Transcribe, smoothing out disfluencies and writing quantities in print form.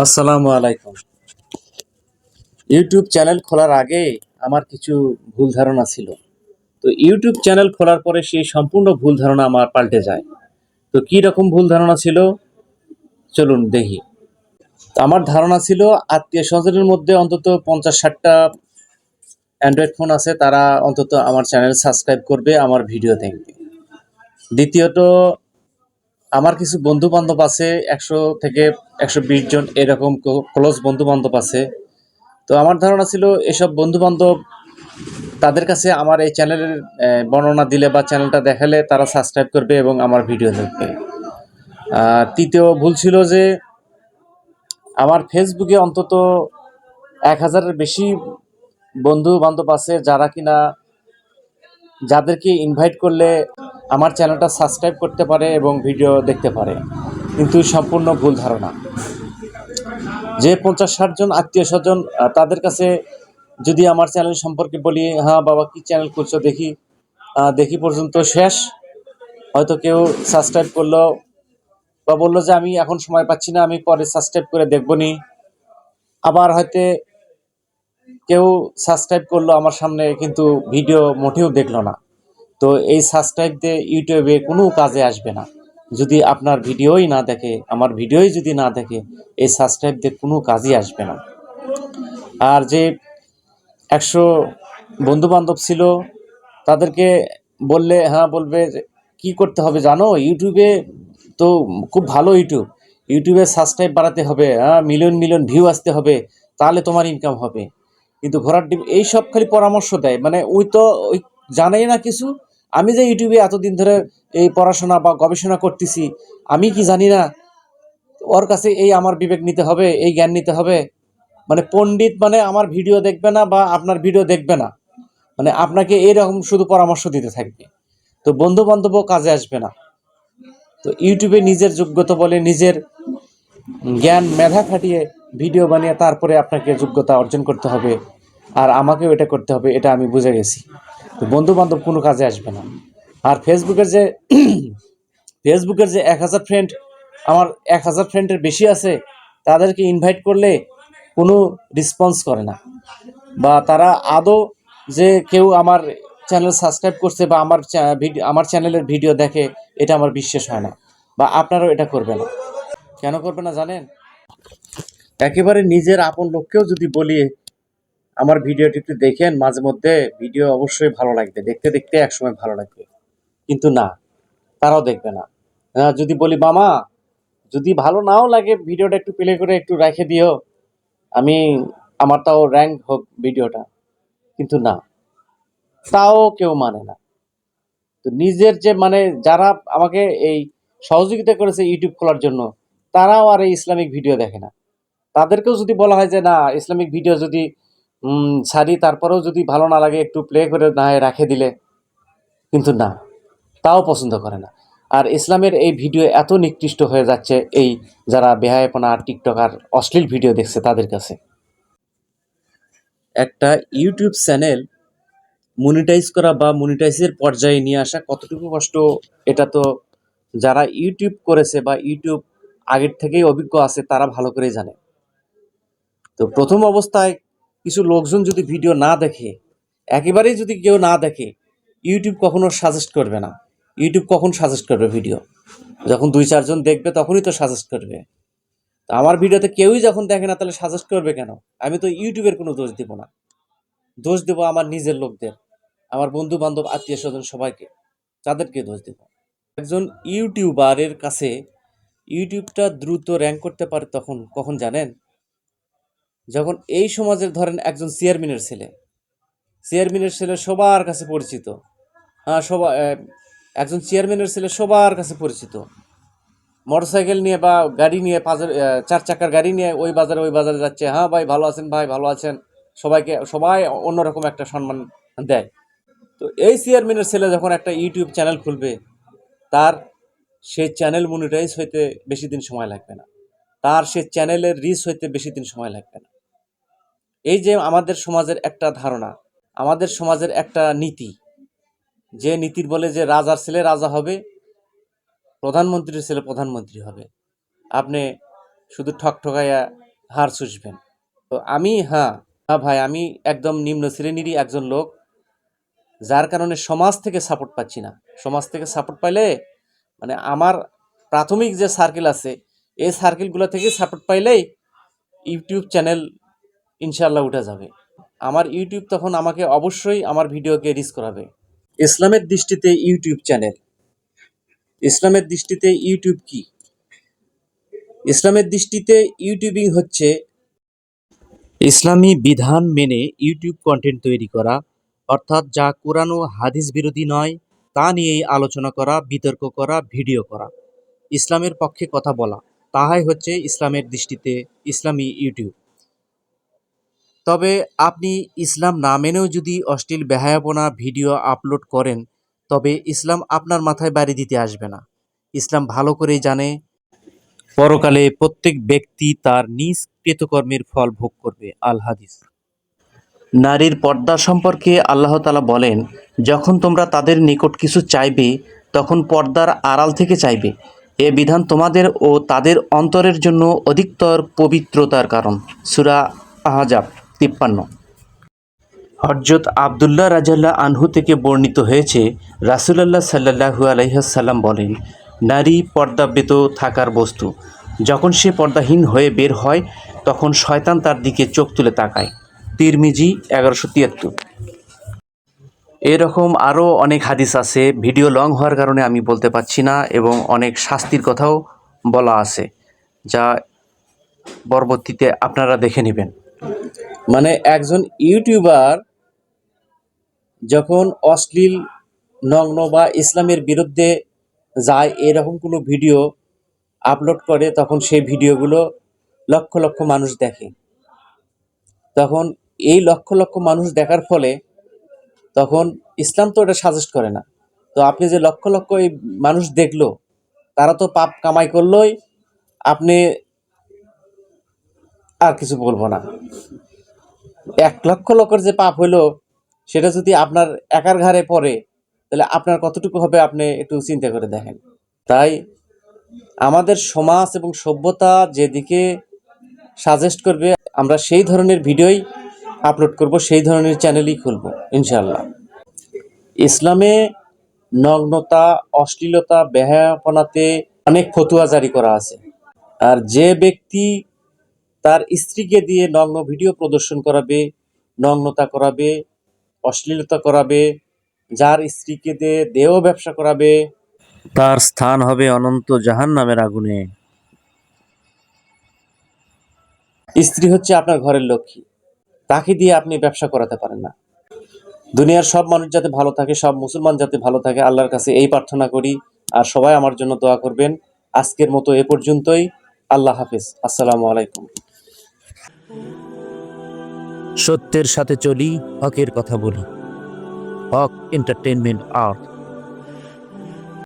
আসসালামু আলাইকুম। YouTube channel খোলার আগে আমার কিছু ভুল ধারণা ছিল। তো ইউটিউব চ্যানেল খোলার পরে সেই সম্পূর্ণ ভুল ধারণা আমার পাল্টে যায়। তো কি রকম ভুল ধারণা ছিল চলুন দেখি। তো আমার ধারণা ছিল আত্মীয়-স্বজনের মধ্যে অন্তত ৫০-৬০টা অ্যান্ড্রয়েড ফোন আছে, তারা অন্তত আমার চ্যানেল সাবস্ক্রাইব করবে, আমার ভিডিও দেখবে। দ্বিতীয়ত, আমার কিছু বন্ধু-বান্ধব আছে ১০০ থেকে ১২০ জন, এরকম ক্লোজ বন্ধু-বান্ধব আছে। তো আমার ধারণা ছিল এসব বন্ধু-বান্ধব তাদের কাছে আমার এই চ্যানেলের বর্ণনা দিলে বা চ্যানেলটা দেখালে তারা সাবস্ক্রাইব করবে এবং আমার ভিডিও দেখবে। তৃতীয় ভুল ছিল যে আমার ফেসবুকে অন্তত ১,০০০-এর বেশি বন্ধু-বান্ধব আছে যারা কিনা যাদেরকে ইনভাইট করলে আমার চ্যানেলটা সাবস্ক্রাইব করতে পারে এবং ভিডিও দেখতে পারে। কিন্তু সম্পূর্ণ ভুল ধারণা। যে ৫০-৬০ জন আত্মীয়-স্বজন তাদের কাছে যদি আমার চ্যানেল সম্পর্কে বলি, হ্যাঁ বাবা কী চ্যানেল করছো দেখি, দেখি পর্যন্ত শেষ। হয়তো কেউ সাবস্ক্রাইব করলো বা বললো যে আমি এখন সময় পাচ্ছি না, আমি পরে সাবস্ক্রাইব করে দেখবনি। আবার হয়তো কেউ সাবস্ক্রাইব করলো আমার সামনে কিন্তু ভিডিও মোটেও দেখলো না। তো এই সাবস্ক্রাইব দিয়ে ইউটিউবে কোনো কাজে আসবে না। যদি আপনার ভিডিওই না দেখে, আমার ভিডিওই যদি না দেখে, এই সাবস্ক্রাইব দিয়ে কোনো কাজই আসবে না। আর যে ১০০ বন্ধু-বান্ধব ছিল তাদেরকে বললে হ্যাঁ বলবে যে, "কী করতে হবে জানো? ইউটিউবে তো খুব ভালো ইউটিউবে সাবস্ক্রাইব বাড়াতে হবে, হ্যাঁ মিলিয়ন, মিলিয়ন ভিউ আসতে হবে, তাহলে তোমার ইনকাম হবে।" কিন্তু ঘোড়ার ডিম এইসব খালি পরামর্শ দেয়। মানে ওই জানেই না কিছু। আমি যে ইউটিউবে এতদিন ধরে এই পড়াশোনা বা গবেষণা করতেছি, আমি কি জানি না? ওর কাছে এই আমার বিবেক নিতে হবে, এই জ্ঞান নিতে হবে। মানে পণ্ডিত মানে আমার ভিডিও দেখবে না বা আপনার ভিডিও দেখবে না। মানে আপনাকে এরকম শুধু পরামর্শ দিতে থাকবে। তো বন্ধু-বান্ধবও কাজে আসবে না। তো ইউটিউবে নিজের যোগ্যতা বলে নিজের জ্ঞান মেধা খাটিয়ে ভিডিও বানিয়ে তারপরে আপনাকে যোগ্যতা অর্জন করতে হবে। আর আমাকেও এটা করতে হবে, এটা আমি বুঝে গেছি। তো বন্ধু-বান্ধব কোনো কাজে আসবে না। আর ফেসবুকের যে ১,০০০ ফ্রেন্ড, আমার ১,০০০ ফ্রেন্ডের বেশি আছে, তাদেরকে ইনভাইট করলে কোনো রেসপন্স করে না। বা তারা আদৌ যে কেউ আমার চ্যানেল সাবস্ক্রাইব করছে বা আমার চ্যানেলের ভিডিও দেখে, এটা আমার বিশ্বাস হয় না। বা আপনারাও এটা করবে না। কেন করবে না জানেন? একেবারে নিজের আপন লোককেও যদি বলি আমার ভিডিওটি একটু দেখেন মাঝে মধ্যে, ভিডিও অবশ্যই ভালো লাগবে, দেখতে দেখতে একসময় ভালো লাগবে। কিন্তু না, তারাও দেখবে না। যদি বলি মামা যদি ভালো নাও লাগে ভিডিওটা একটু প্লে করে একটু রেখে দিও, আমি আমার তাও র্যাঙ্ক হোক ভিডিওটা, কিন্তু না, তাও কেউ মানে না। তো নিজের যে মানে যারা আমাকে এই সহযোগিতা করেছে ইউটিউব খোলার জন্য, তারাও আর এই ইসলামিক ভিডিও দেখে না। তাদেরকেও যদি বলা হয় যে না ইসলামিক ভিডিও যদি ছাড়ি, তারপরেও যদি ভালো না লাগে একটু প্লে করে না হয় রাখে দিলে, কিন্তু না, তাও পছন্দ করে না। আর ইসলামের এই ভিডিও এত নিকৃষ্ট হয়ে যাচ্ছে এই যারা বেহায়াপনা টিকটক আর অশ্লীল ভিডিও দেখছে তাদের কাছে। একটা ইউটিউব চ্যানেল মনিটাইজ করা বা মনিটাইজের পর্যায়ে নিয়ে আসা কতটুকু কষ্ট, এটা তো যারা ইউটিউব করেছে বা ইউটিউব আগের থেকেই অভিজ্ঞ আছে তারা ভালো করেই জানে। তো প্রথম অবস্থায় কিছু লোকজন যদি ভিডিও না দেখে, একেবারেই যদি কেউ না দেখে, ইউটিউব কখনো সাজেস্ট করবে না। ইউটিউব কখন সাজেস্ট করবে ভিডিও? যখন ২-৪ জন দেখবে তখনই তো সাজেস্ট করবে। তো আমার ভিডিওতে কেউই যখন দেখে না তাহলে সাজেস্ট করবে কেন? আমি তো ইউটিউবের কোনো দোষ দিব না। দোষ দেব আমার নিজের লোকদের, আমার বন্ধু-বান্ধব, আত্মীয়স্বজন সবাইকে। তাদেরকে দোষ দেব। একজন ইউটিউবারের কাছে ইউটিউবটা দ্রুত র্যাঙ্ক করতে পারে কখন জানেন? যখন এই সমাজের ধরেন একজন চেয়ারম্যানের ছেলে সবার কাছে পরিচিত। হ্যাঁ, একজন চেয়ারম্যানের ছেলে সবার কাছে পরিচিত। মোটরসাইকেল নিয়ে বা গাড়ি নিয়ে ৪ চাকার গাড়ি নিয়ে ওই বাজারে যাচ্ছে। হ্যাঁ ভাই ভালো আছেন, ভাই ভালো আছেন। সবাই অন্যরকম একটা সম্মান দেয়। তো এই চেয়ারম্যানের ছেলে যখন একটা ইউটিউব চ্যানেল খুলবে, তার সেই চ্যানেল মনিটাইজ হইতে বেশি দিন সময় লাগবে না। তার সেই চ্যানেলের রিচ হইতে বেশি দিন সময় লাগবে না। এই যে আমাদের সমাজের একটা ধারণা, আমাদের সমাজের একটা নীতি, যে নীতির বলে যে রাজার ছেলে রাজা হবে, প্রধানমন্ত্রীর ছেলে প্রধানমন্ত্রী হবে। আপনি শুধু ঠকঠকাইয়া হার চুষবেন। তো আমি হ্যাঁ ভাই, আমি একদম নিম্ন শ্রেণীরই একজন লোক, যার কারণে সমাজ থেকে সাপোর্ট পাচ্ছি না। সমাজ থেকে সাপোর্ট পাইলে মানে আমার প্রাথমিক যে সার্কেল আছে, এই সার্কেলগুলো থেকে সাপোর্ট পাইলেই ইউটিউব চ্যানেল ইনশাল্লাহ উঠে যাবে। আমার ইউটিউব তখন আমাকে অবশ্যই আমার ভিডিওকে রিচ করাবে। ইসলামের দৃষ্টিতে ইউটিউব চ্যানেল, ইসলামের দৃষ্টিতে ইউটিউব কি? ইসলামের দৃষ্টিতে ইউটিউবিং হচ্ছে ইসলামী বিধান মেনে ইউটিউব কন্টেন্ট তৈরি করা, অর্থাৎ যা কোরআন ও হাদিস বিরোধী নয় তা নিয়েই আলোচনা করা, বিতর্ক করা, ভিডিও করা, ইসলামের পক্ষে কথা বলা, তাহাই হচ্ছে ইসলামের দৃষ্টিতে ইসলামী ইউটিউব। তবে আপনি ইসলাম না মেনেও যদি অশ্লীল বেহায়াপনা ভিডিও আপলোড করেন, তবে ইসলাম আপনার মাথায় বাড়ি দিতে আসবে না। ইসলাম ভালো করেই জানে পরকালে প্রত্যেক ব্যক্তি তার নিজ কৃতকর্মের ফল ভোগ করবে। আল হাদিস। নারীর পর্দা সম্পর্কে আল্লাহ তাআলা বলেন, যখন তোমরা তাদের নিকট কিছু চাইবে তখন পর্দার আড়াল থেকে চাইবে। এ বিধান তোমাদের ও তাদের অন্তরের জন্য অধিকতর পবিত্রতার কারণ। সূরা আহজাব 53। হযরত আবদুল্লাহ রাদিয়াল্লাহু আনহু থেকে বর্ণিত হয়েছে, রাসূলুল্লাহ সাল্লাল্লাহু আলাইহি ওয়াসাল্লাম বলেন, নারী পর্দাব্যত থাকার বস্তু। যখন সে পর্দাহীন হয়ে বের হয় তখন শয়তান তার দিকে চোখ তুলে তাকায়। তিরমিজি 1173। এরকম আরও অনেক হাদিস আছে, ভিডিও লং হওয়ার কারণে আমি বলতে পারছি না, এবং অনেক শাস্তির কথাও বলা আছে, যা পরবর্তীতে আপনারা দেখে নেবেন। মানে একজন ইউটিউবার যখন অশ্লীল, নগ্ন বা ইসলামের বিরুদ্ধে যায় এরকম কোনো ভিডিও আপলোড করে, তখন সেই ভিডিওগুলো লক্ষ লক্ষ মানুষ দেখে। তখন এই লক্ষ লক্ষ মানুষ দেখার ফলে তখন ইসলাম তো এটা সাজেস্ট করে না। তো আপনি যে লক্ষ লক্ষ এই মানুষ দেখলো, তারা তো পাপ কামাই করলোই, আপনি আর কিছু বলবো না। 1,00,000 লোকের যে পাপ হইলো, সেটা যদি আপনার একার ঘাড়ে পড়ে, তাহলে আপনার কতটুকু হবে আপনি একটু চিন্তা করে দেখেন। তাই আমাদের সমাজ এবং সভ্যতা যেদিকে সাজেস্ট করবে, আমরা সেই ধরনের ভিডিওই আপলোড করব, সেই ধরনের চ্যানেলই খুলব ইনশাআল্লাহ। ইসলামে নগ্নতা, অশ্লীলতা, বেহায়াপনাতে অনেক ফতোয়া জারি করা আছে। আর যে ব্যক্তি তার স্ত্রীকে দিয়ে নগ্ন ভিডিও প্রদর্শন করাবে, নগ্নতা করাবে, অশ্লীলতা করাবে, যার স্ত্রীকে দিয়ে দেহ ব্যবসা করাবে, তার স্থান হবে অনন্ত জাহান্নামের আগুনে। স্ত্রী হচ্ছে আপনার ঘরের লক্ষ্মী, তাকে দিয়ে আপনি ব্যবসা করাতে পারেন না। দুনিয়ার সব মানুষ যাতে ভালো থাকে, সব মুসলমান যাতে ভালো থাকে, আল্লাহর কাছে এই প্রার্থনা করি। আর সবাই আমার জন্য দোয়া করবেন। আজকের মতো এ পর্যন্তই। আল্লাহ হাফেজ। আসসালামু আলাইকুম। সত্যের সাথে চলি, হকের কথা বলি। হক এন্টারটেইনমেন্ট আর্ট।